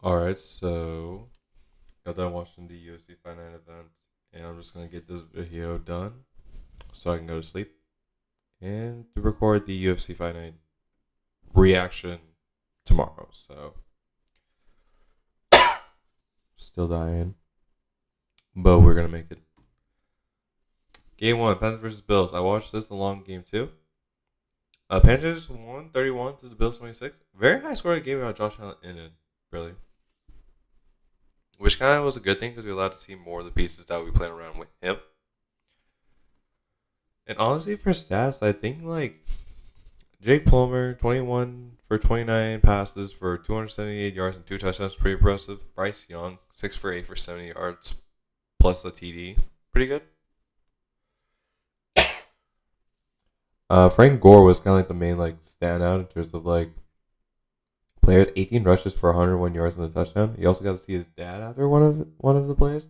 Alright, so got done watching the UFC Fight Night event, and I'm just gonna get this video done so I can go to sleep and to record the UFC Fight Night reaction tomorrow. So still dying, but we're gonna make it. Game one, Panthers versus Bills. I watched this along game two. Panthers won 31 to the Bills 26. Very high scoring game without Josh Allen in it, really. Which kind of was a good thing because we were allowed to see more of the pieces that we playing around with him. And honestly, for stats, I think like Jake Plummer, 21 for 29 passes for 278 yards and 2 touchdowns, pretty impressive. Bryce Young, 6 for 8 for 70 yards, plus the TD, pretty good. Frank Gore was kind of like the main like standout in terms of like players. 18 rushes for 101 yards and a touchdown. You also got to see his dad after one of the plays,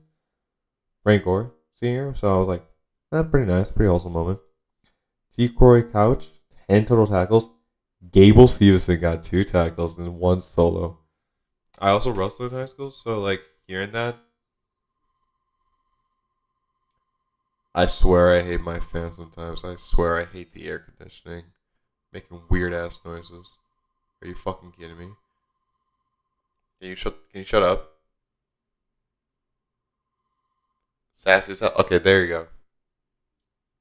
Frank Gore Senior. So I was like, that's pretty nice, pretty wholesome moment. T. Croy Couch, 10 total tackles. Gable Stevenson got 2 tackles and 1 solo. I also wrestled in high school, so like hearing that, I swear I hate my fan sometimes. I swear I hate the air conditioning. Making weird ass noises. Are you fucking kidding me? Can you shut up? Sassy as hell. Okay, there you go.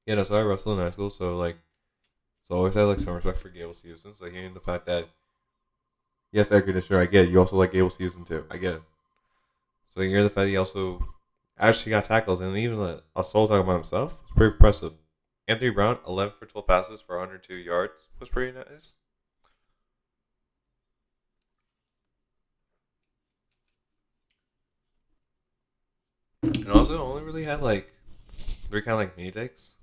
Yeah, no, so I wrestled in high school, so like so I always had like some respect for Gable Stevenson. So hearing the fact that yes, air conditioner, I get it. You also like Gable Stevenson too. I get it. So you hear the fact he also actually got tackles and even a solo tackle by himself. It's pretty impressive. Anthony Brown, 11 for 12 passes for 102 yards. Was pretty nice. And also only really had like 3 kind of like mini takes.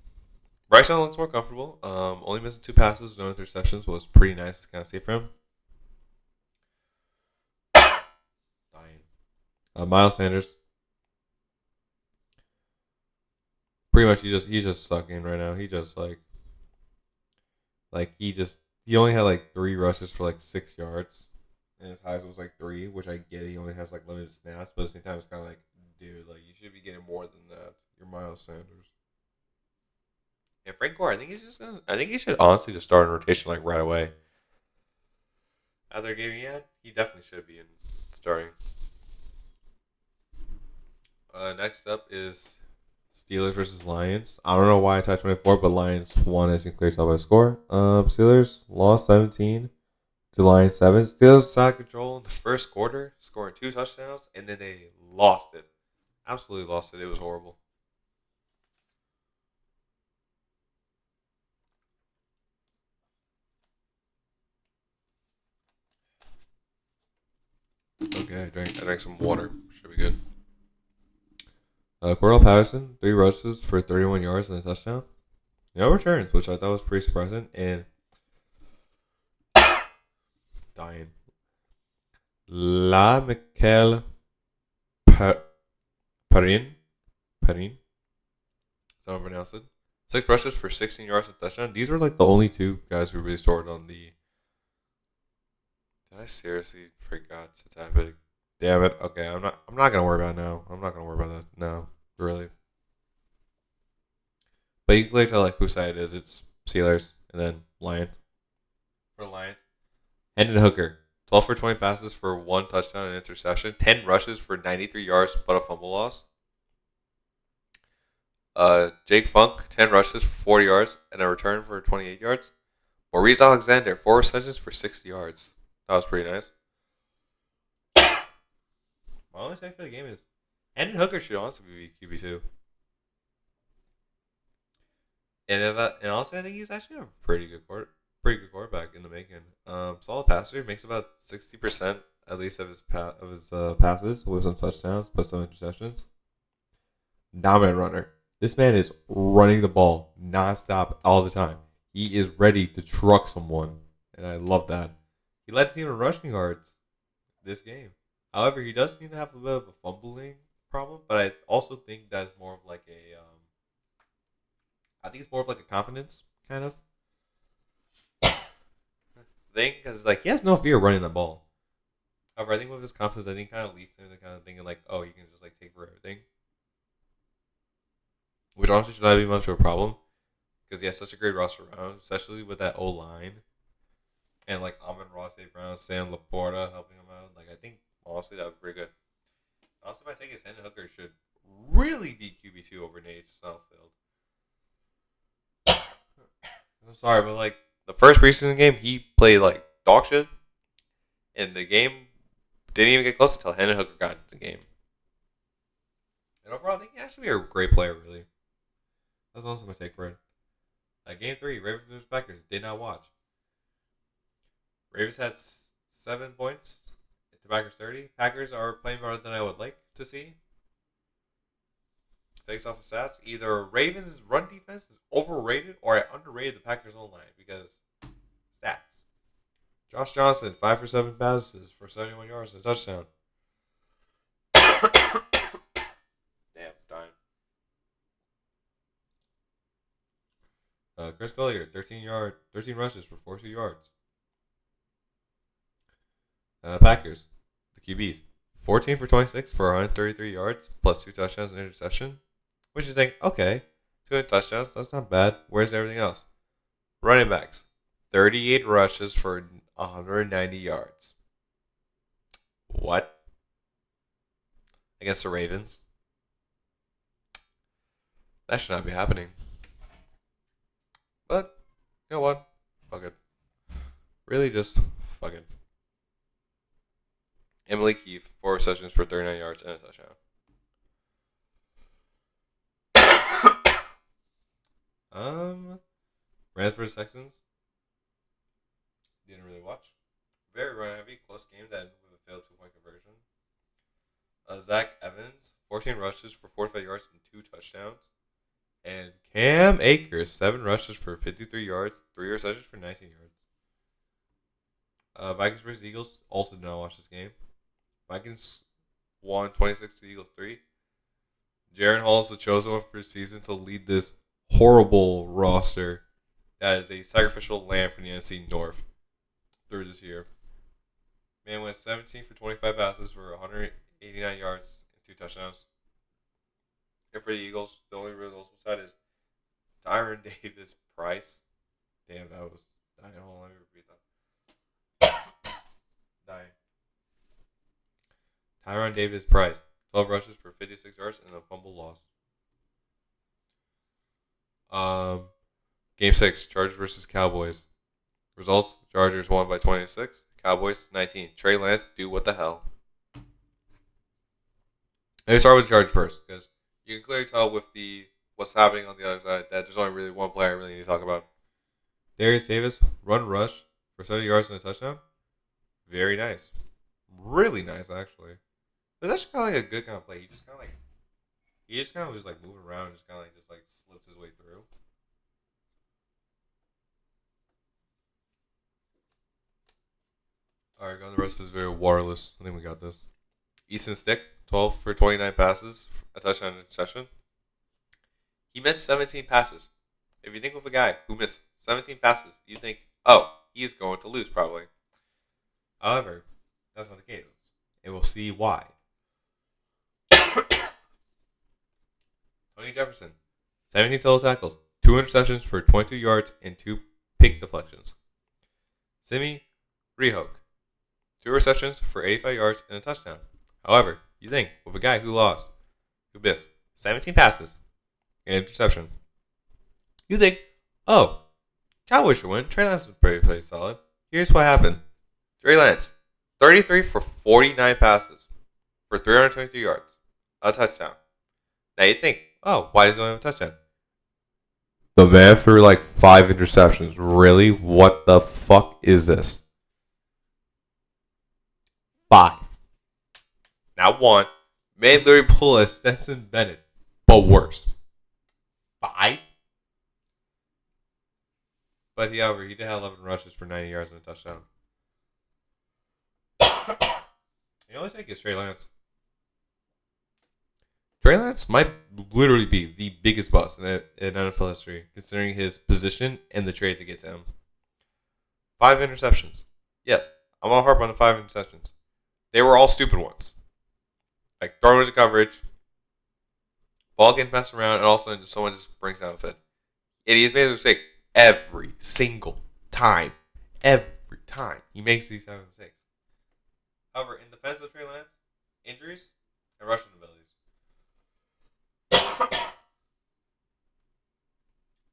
Bryce Young looks more comfortable. Only missing 2 passes, no interceptions was pretty nice to kind of see from him. Dying. Miles Sanders, pretty much he's just sucking right now. He just he only had like 3 rushes for like 6 yards, and his highest was like 3, which I get. He only has like limited snaps, but at the same time, it's kind of like, dude, like you should be getting more than that. You're Miles Sanders. And Frank Gore, I think he's just gonna. I think he should honestly just start in rotation like right away. After game yet, he definitely should be in starting. Next up is Steelers versus Lions. I don't know why I typed 24, but Lions won as in clear tell by score. Steelers lost 17 to Lions 7. Steelers had control in the first quarter, scoring 2 touchdowns, and then they lost it. Absolutely lost it. It was horrible. Okay, I drank some water. Should be good. Cordell Patterson, 3 rushes for 31 yards and a touchdown. No returns, which I thought was pretty surprising. And dying. La Michael Perrin. Perrin. That's how I pronounce it. 6 rushes for 16 yards and a touchdown. These were like the only 2 guys who really scored on the. Did I seriously forgot to tap it? Damn it. Okay, I'm not gonna worry about it now. I'm not gonna worry about that now. Really. But you can clearly tell like whose side it is. It's Steelers and then Lions. For the Lions. Hendon Hooker. 12 for 20 passes for 1 touchdown and interception. 10 rushes for 93 yards but a fumble loss. Jake Funk, 10 rushes for 40 yards and a return for 28 yards. Maurice Alexander, 4 receptions for 60 yards. That was pretty nice. My only take for the game is Hendon Hooker should honestly be QB2. And honestly, I think he's actually a pretty good quarterback in the making. Solid passer, makes about 60% at least of his passes with some touchdowns, but some interceptions. Dominant runner. This man is running the ball nonstop all the time. He is ready to truck someone, and I love that. He led the team in rushing yards this game. However, he does seem to have a bit of a fumbling problem, but I also think that's more of like a I think it's more of like a confidence kind of thing because like he has no fear running the ball. However, I think with his confidence, I think kind of leads him to kind of thinking like, oh, you can just like take for everything, which honestly should not be much of a problem because he has such a great roster around, especially with that O line and like Amon Ross, A. Brown, Sam Laporta helping him out. Like I think honestly that would be pretty good. Honestly, my take is Hendon Hooker should really be QB2 over Nate Southfield. I'm sorry, but like the first preseason game, he played like dog shit, and the game didn't even get close until Hendon Hooker got into the game. And overall, I think he actually be a great player. Really, that's also my take for it. Game 3, Ravens vs Packers. Did not watch. Ravens had 7 points. The Packers 30. Packers are playing better than I would like to see. Takes off of stats. Either Ravens' run defense is overrated or I underrated the Packers' own line because stats. Josh Johnson, 5 for 7 passes for 71 yards and a touchdown. Damn, dying. Chris Collier, 13 rushes for 42 yards. Packers, the QBs, 14 for 26 for 133 yards plus 2 touchdowns and interception. Which you think, okay, 2 touchdowns, that's not bad. Where's everything else? Running backs, 38 rushes for 190 yards. What? Against the Ravens? That should not be happening. But, you know what? Fuck it. Really just fuck it. Emily Keefe, 4 receptions for 39 yards and a touchdown. Rams vs Texans. Didn't really watch. Very run heavy, close game that ended with a failed 2-point conversion. Zach Evans, 14 rushes for 45 yards and 2 touchdowns. And Cam Akers, 7 rushes for 53 yards, 3 receptions for 19 yards. Vikings vs Eagles. Also did not watch this game. Vikings won 26 to Eagles 3. Jaren Hall is the chosen one for the season to lead this horrible roster that is a sacrificial lamb from the NFC North through this year. Man went 17 for 25 passes for 189 yards and 2 touchdowns. And for the Eagles, the only real notable side is Tyron Davis Price. Damn, that was dying. Hold on, let me repeat that. Dying. Tyron Davis Price, 12 rushes for 56 yards and a fumble loss. Game 6, Chargers versus Cowboys. Results, Chargers won by 26, Cowboys 19. Trey Lance, do what the hell. Let me start with the Chargers first, because you can clearly tell with what's happening on the other side that there's only really one player I really need to talk about. Darius Davis, run rush for 70 yards and a touchdown. Very nice. Really nice, actually. It was actually kind of like a good kind of play. He just kind of was like moving around and just kind of like slipped his way through. Alright, going the rest of this video wireless. I think we got this. Easton Stick, 12 for 29 passes, a touchdown and interception. He missed 17 passes. If you think of a guy who missed 17 passes, you think, oh, he's going to lose probably. However, that's not the case. And we'll see why. Tony Jefferson, 17 total tackles, 2 interceptions for 22 yards and 2 pick deflections. Simi Rehok, 2 receptions for 85 yards and a touchdown. However, you think with a guy who missed 17 passes and an interception, you think, oh, Cowboys should win. Trey Lance was pretty solid. Here's what happened. Trey Lance, 33 for 49 passes for 323 yards, a touchdown. Now you think, oh, why does he only have a touchdown? The man threw like 5 interceptions. Really? What the fuck is this? 5. Not 1. Man literally pulled a Stetson Bennett, but worse. 5? But however, he did have 11 rushes for 90 yards and a touchdown. The only take is Trey Lance. Trey Lance might literally be the biggest bust in NFL history, considering his position and the trade to get to him. 5 interceptions. Yes, I'm all harp on the 5 interceptions. They were all stupid ones. Like throwing into coverage, ball getting passed around, and all of a sudden someone just brings down a fit. And he's made a mistake every single time. Every time he makes these type of mistakes. However, in defense of Trey Lance, injuries and rushing abilities,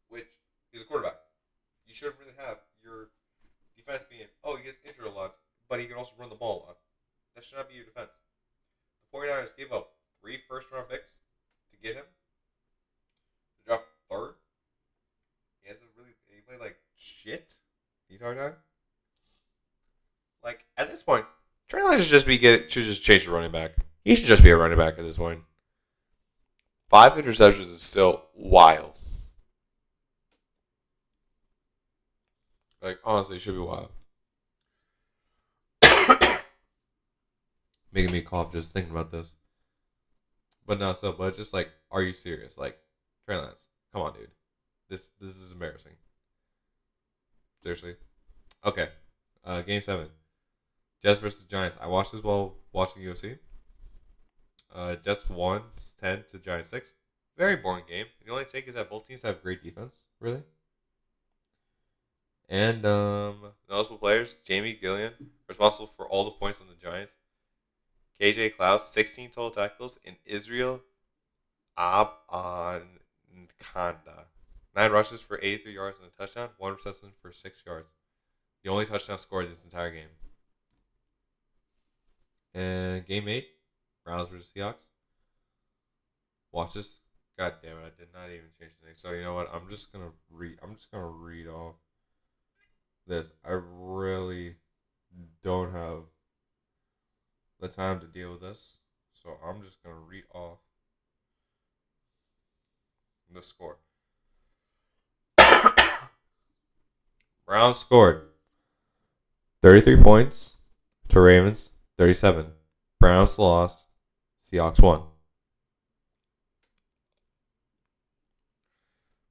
which he's a quarterback. You shouldn't really have your defense being, oh, he gets injured a lot, but he can also run the ball a lot. That should not be your defense. The 49ers gave up 3 first-round picks to get him. To draft third. He played like shit the entire time. Like, at this point, Trey Lance should just change the running back. He should just be a running back at this point. 5 interceptions is still wild. Like, honestly, it should be wild. Making me cough just thinking about this. But no, but it's just like, are you serious? Like, Trey Lance, come on, dude. This is embarrassing. Seriously. Okay. Game 7. Jets versus Giants. I watched this while watching UFC. Jets won 10 to Giants 6. Very boring game. The only take is that both teams have great defense, really. And noticeable players, Jamie Gillian, responsible for all the points on the Giants. KJ Klaus, 16 total tackles, and Israel Abankanda. 9 rushes for 83 yards and a touchdown, 1 reception for 6 yards. The only touchdown scored this entire game. And game 8, Browns versus Seahawks. Watch this. God damn it, I did not even change the name. So you know what? I'm just gonna read off this. I really don't have the time to deal with this. So I'm just gonna read off the score. Browns scored 33 points to Ravens 37. Browns lost. Seahawks won.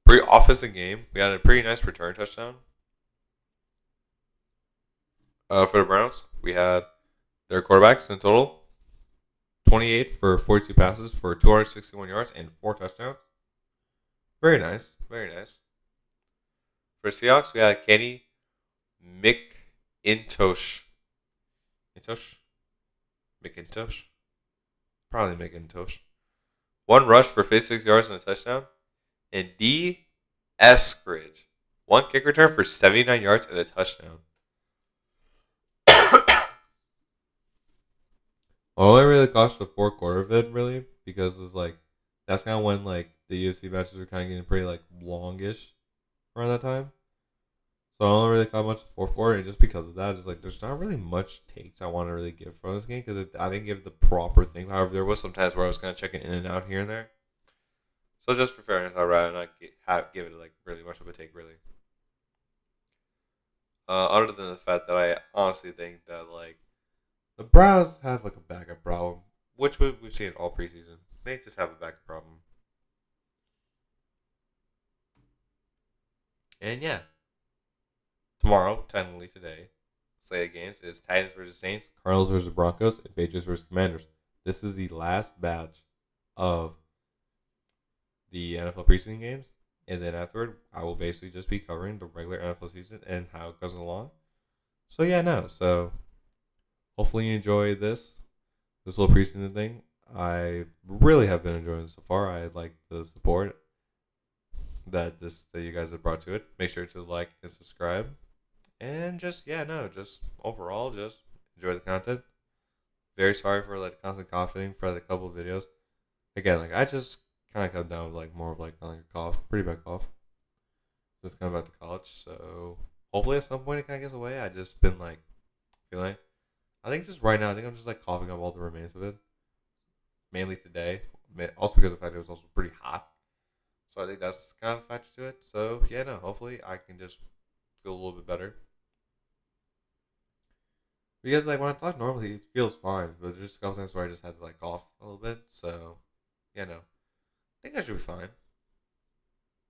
Pretty offensive game. We had a pretty nice return touchdown. For the Browns, we had their quarterbacks in total 28 for 42 passes for 261 yards and 4 touchdowns. Very nice. Very nice. For Seahawks, we had Kenny McIntosh. McIntosh? Probably McIntosh. 1 rush for 56 yards and a touchdown. And D. Eskridge. 1 kick return for 79 yards and a touchdown. I only really watched the 4th quarter of it, really, because it's like, that's kind of when like the UFC matches were kind of getting pretty like longish around that time. So I only really caught much the 4th quarter, and just because of that, it's like there's not really much takes I want to really give from this game because I didn't give the proper thing. However, there was some times where I was kind of checking in and out here and there. So just for fairness, I'd rather not give it like really much of a take, really. Other than the fact that I honestly think that like the Browns have like a backup problem, which we've seen all preseason. They just have a backup problem. And yeah, tomorrow, technically today, slate of games is Titans versus Saints, Cardinals versus Broncos, and Patriots versus Commanders. This is the last batch of the NFL preseason games, and then afterward, I will basically just be covering the regular NFL season and how it goes along. So yeah, no. So hopefully you enjoy this little preseason thing. I really have been enjoying it so far. I like the support that you guys have brought to it. Make sure to like and subscribe, and just overall just enjoy the content. Very sorry for like constant coughing for the couple of videos. Again, like I just kind of come down with like more of like a cough, pretty bad cough. Just coming back to college, so hopefully at some point it kind of gets away. I just been like feeling. I think just right now, I think I'm just like coughing up all the remains of it. Mainly today, also because of the fact it was also pretty hot. So I think that's kind of a factor to it. So yeah, no, hopefully I can just feel a little bit better. Because like when I talk normally, it feels fine, but there's just a couple times where I just had to like cough a little bit. So yeah, no, I think I should be fine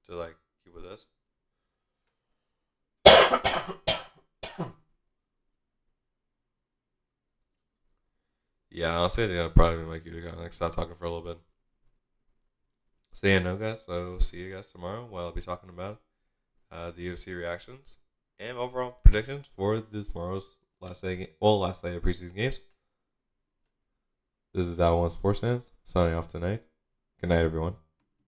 to like keep with this. Yeah, honestly, I think I'd probably like you to kind of like stop talking for a little bit. So yeah, no guys. So see you guys tomorrow. Where I'll be talking about the UFC reactions and overall predictions for this tomorrow's last day. Last day of preseason games. This is Al One Sports Fans signing off tonight. Good night, everyone.